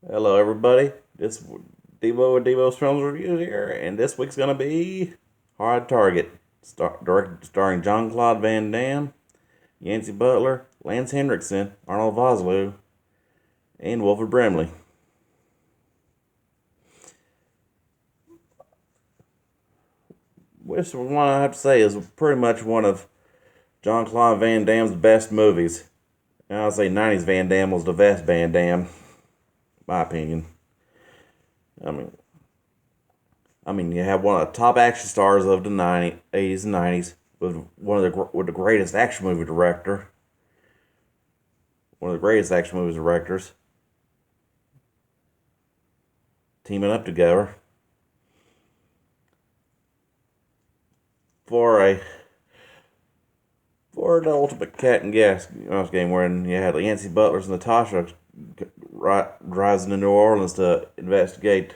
Hello, everybody. This Devo with Devo's Films Reviews here, and this week's gonna be Hard Target, starring John Claude Van Damme, Yancey Butler, Lance Henriksen, Arnold Vosloo, and Wilford Brimley. Which one I have to say is pretty much one of John Claude Van Damme's best movies. And I'll say '90s Van Damme was the best Van Damme, my opinion. I mean, you have one of the top action stars of the '80s and '90s with the greatest action movie director, one of the greatest action movie directors, teaming up together for a for the ultimate cat and mouse game, wherein you had Yancey Butler's Natasha drives into New Orleans to investigate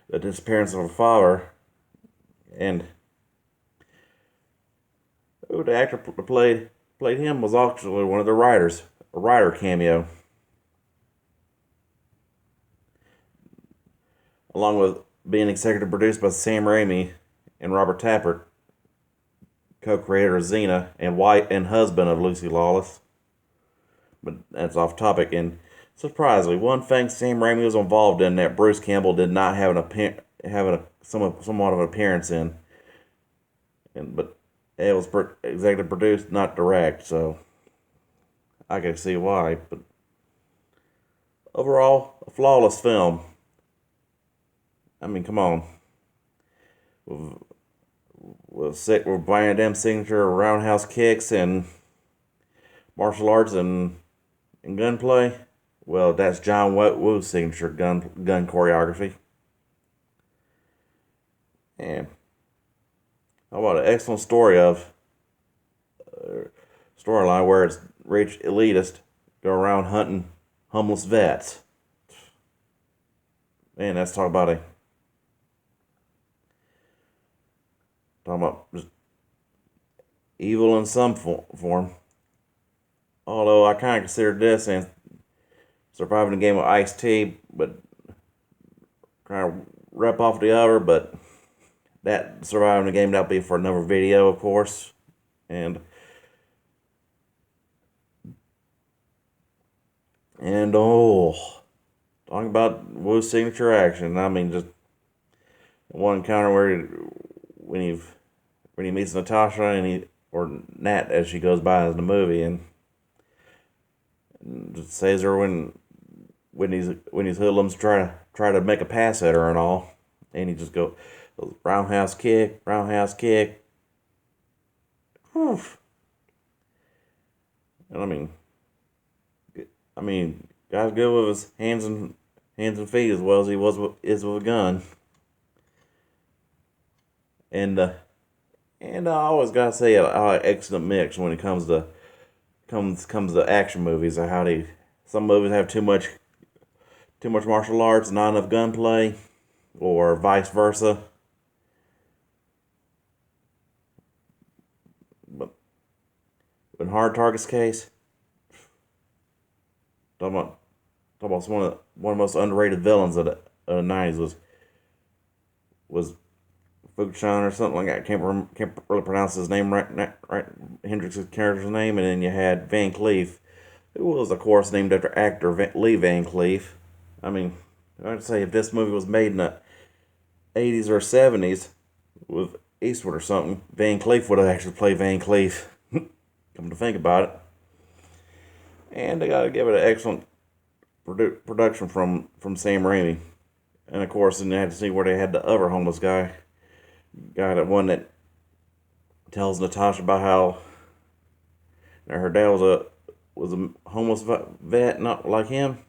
the disappearance of her father, and who the actor played him was actually one of the writers, a writer cameo, along with being executive produced by Sam Raimi and Robert Tappert, co-creator of Xena and wife and husband of Lucy Lawless. But that's off topic. And surprisingly, one thing Sam Raimi was involved in that Bruce Campbell did not have somewhat of an appearance in, but it was executive produced, not direct. So I can see why. But overall, a flawless film. I mean, come on. With Van Damme's signature roundhouse kicks and martial arts and gunplay, well, that's John Woo's signature gun choreography. And how about an excellent storyline where it's rich elitists go around hunting homeless vets. Man, that's talking about just evil in some form. Although I kind of consider this and surviving the game of Ice-T, but trying to rep off the other, but that surviving the game, that'll be for another video, of course. And talking about Wu's signature action. I mean, just one encounter when he meets Natasha or Nat as she goes by in the movie, and just says her when these hoodlums try to make a pass at her and all, and he just goes roundhouse kick, roundhouse kick. Whew. And I mean, guy's good with his hands and feet as well as he is with a gun. And I always gotta say an excellent mix when it comes to action movies. Or some movies have too much martial arts, not enough gunplay, or vice versa. But in Hard Target's case, talking about one of the most underrated villains of the '90s was Fuchan or something like that. Can't really pronounce his name right. Hendrix' character's name, and then you had Van Cleef, who was of course named after actor Lee Van Cleef. I mean, I'd say if this movie was made in the '80s or '70s with Eastwood or something, Van Cleef would have actually played Van Cleef. Come to think about it, and they got to give it an excellent production from Sam Raimi, and of course, then they had to see where they had the other homeless guy that one that tells Natasha about how her dad was a homeless vet, not like him,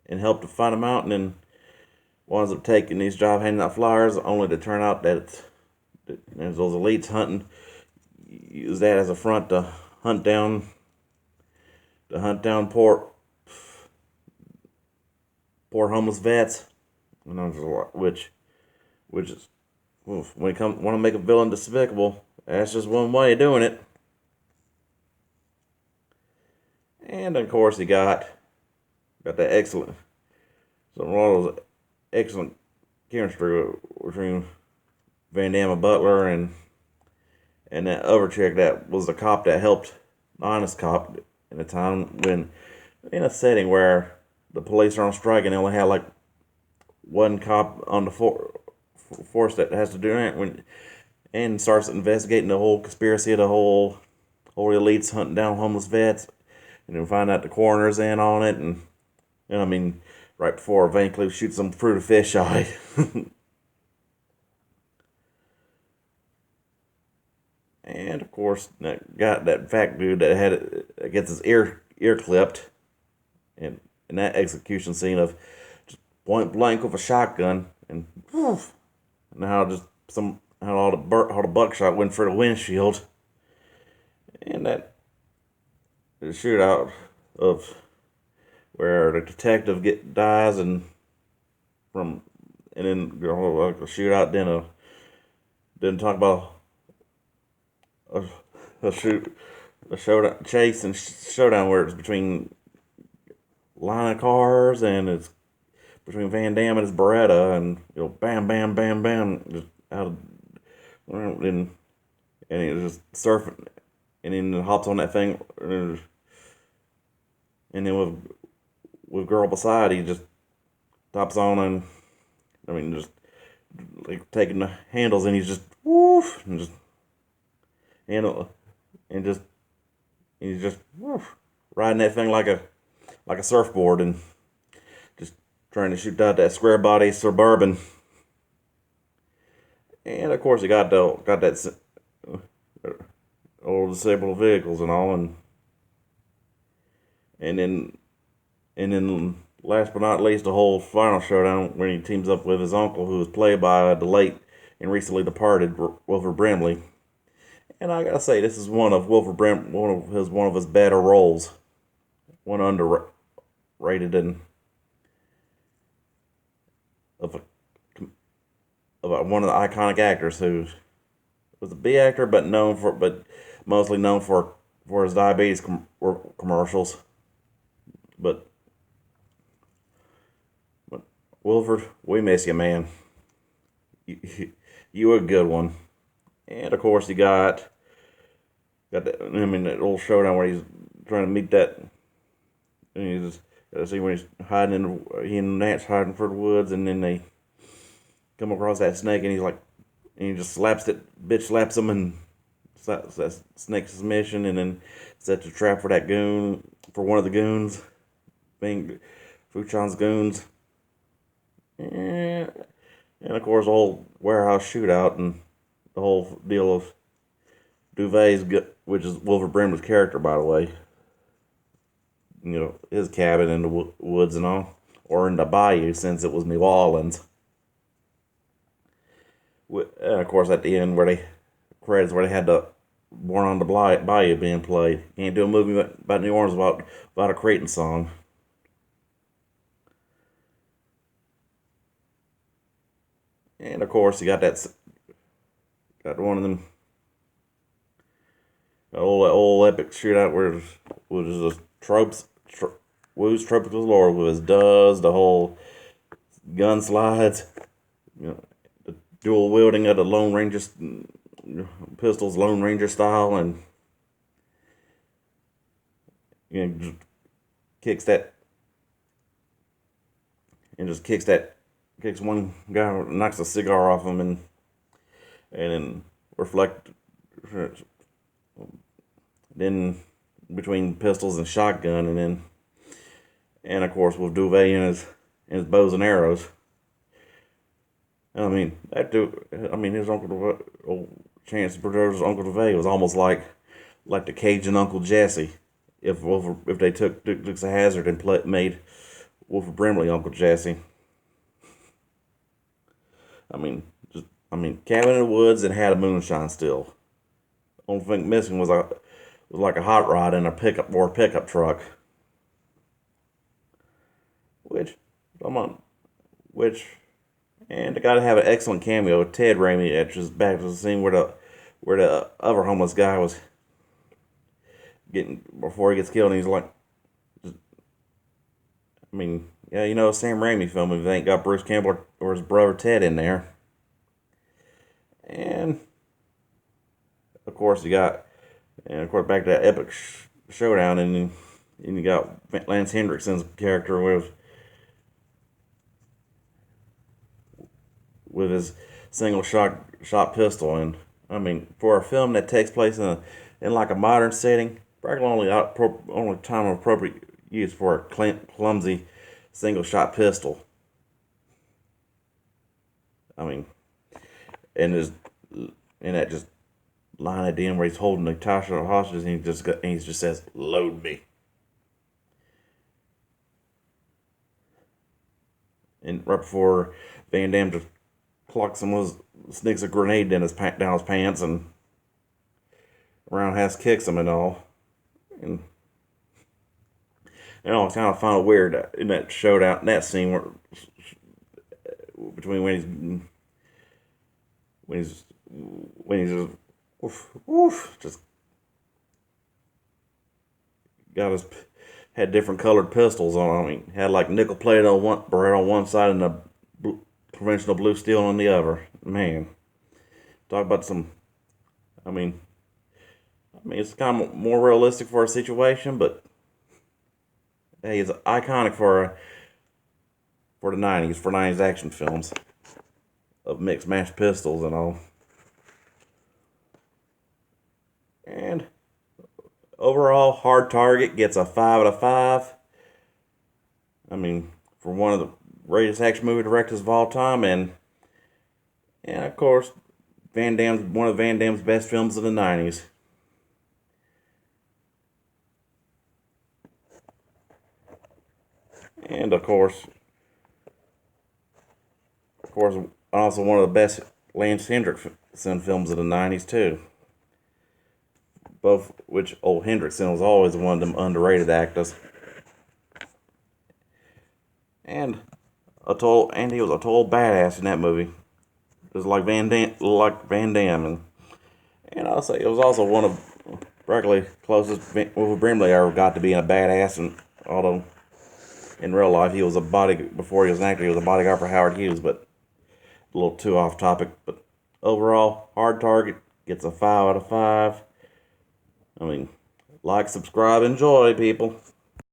and helped to find him out, and then winds up taking these jobs handing out flyers, only to turn out that there's those elites use that as a front to hunt down poor homeless vets, which is when you want to make a villain despicable, that's just one way of doing it. And of course, he got that excellent Some of those excellent chemistry between Van Damme and Butler, and that other chick that was the cop that helped the honest cop in a time when in a setting where the police are on strike and they only have like one cop on the force that has to do it when and starts investigating the whole conspiracy of the whole elites hunting down homeless vets and then find out the coroner's in on it and I mean right before Van Cleef shoots him through the fisheye. And of course, that fat dude that gets his ear clipped, in that execution scene of just point blank with a shotgun, and how just how all the buckshot went for the windshield, and that the shootout of where the detective dies and then like a shootout, then talk about a, a showdown chase and showdown where it's between line of cars and it's between Van Damme and his Beretta and bam bam bam bam just out of and he just surfing and then hops on that thing and then with girl beside he just tops on and I mean just like taking the handles and he's just woof and just and just he's just woof, riding that thing like a surfboard and just trying to shoot out that square body Suburban. And of course, he got that old disabled vehicles and all, and then last but not least, the whole final showdown when he teams up with his uncle, who was played by the late and recently departed Wilford Brimley. And I gotta say, this is one of one of his better roles, one underrated and of a one of the iconic actors who was a B actor, but mostly known for his diabetes commercials. But Wilford, we miss you, man. You were a good one. And of course, you got that. I mean, that old showdown where he's trying to meet that. And you just gotta see when he's hiding he and Nance hiding for the woods, and then they come across that snake, and he just slaps it. Bitch slaps him, and that snake's mission, and then sets a trap for that goon, for one of the goons, being Fuchan's goons. And of course, the whole warehouse shootout and the whole deal of Duvet's, which is Wilford Brimley's character, by the way. His cabin in the woods and all, or in the bayou since it was New Orleans. And of course, at the end, where they had the Born on the Bayou being played. You can't do a movie about New Orleans without a Creighton song. And of course, you got one of them old epic shootout where it was just Woo's Tropical Lord with his does, the whole gun slides, the dual wielding of the Lone Ranger pistols, Lone Ranger style, and just kicks that and just kicks one guy, knocks a cigar off him, and then reflect. Then between pistols and shotgun, and of course with Duvet and his bows and arrows. I mean that dude. I mean his Chance Berger's Uncle Duvet was almost like the Cajun Uncle Jesse. If they took Dukes of Hazzard and made Wilford Brimley Uncle Jesse. I mean cabin in the woods and had a moonshine still. Only thing missing was like a hot rod in a pickup truck. And I gotta have an excellent cameo. Ted Raimi etches back to the scene where the other homeless guy was getting before he gets killed, and he's like, I mean, Yeah, you know, Sam Raimi film if they ain't got Bruce Campbell or his brother Ted in there. And of course you got, and of course back to that epic showdown, and you got Lance Hendrickson's character with his single shot pistol, and I mean for a film that takes place in like a modern setting, probably only time of appropriate use for a clumsy single shot pistol. I mean, and his and that just line at the end where he's holding Natasha hostage, and he just says, "Load me." And right before Van Damme just clocks him with sneaks a grenade down his pants, and Roundhouse kicks him and all. And it's kind of found weird in that showdown, in that scene where between when he's when he's just just got his had different colored pistols on. I mean, had like nickel plated on one barrel on one side and a conventional blue steel on the other. Man, talk about some. I mean, it's kind of more realistic for a situation, but hey, it's iconic for the '90s, for '90s action films of mixed match pistols and all. And overall, Hard Target gets a 5 out of 5. I mean, for one of the greatest action movie directors of all time, and of course, one of Van Damme's best films of the '90s. And of course, also one of the best Lance Hendrickson films of the '90s too. Both which old Hendrickson was always one of them underrated actors, and he was a total badass in that movie, just like Van Damme, and I'll say it was also one of practically closest Wilford Brimley ever got to being a badass, and although in real life he was before he was an actor, he was a bodyguard for Howard Hughes, but a little too off topic. But overall, Hard Target gets a 5 out of 5. I mean, like, subscribe, enjoy, people.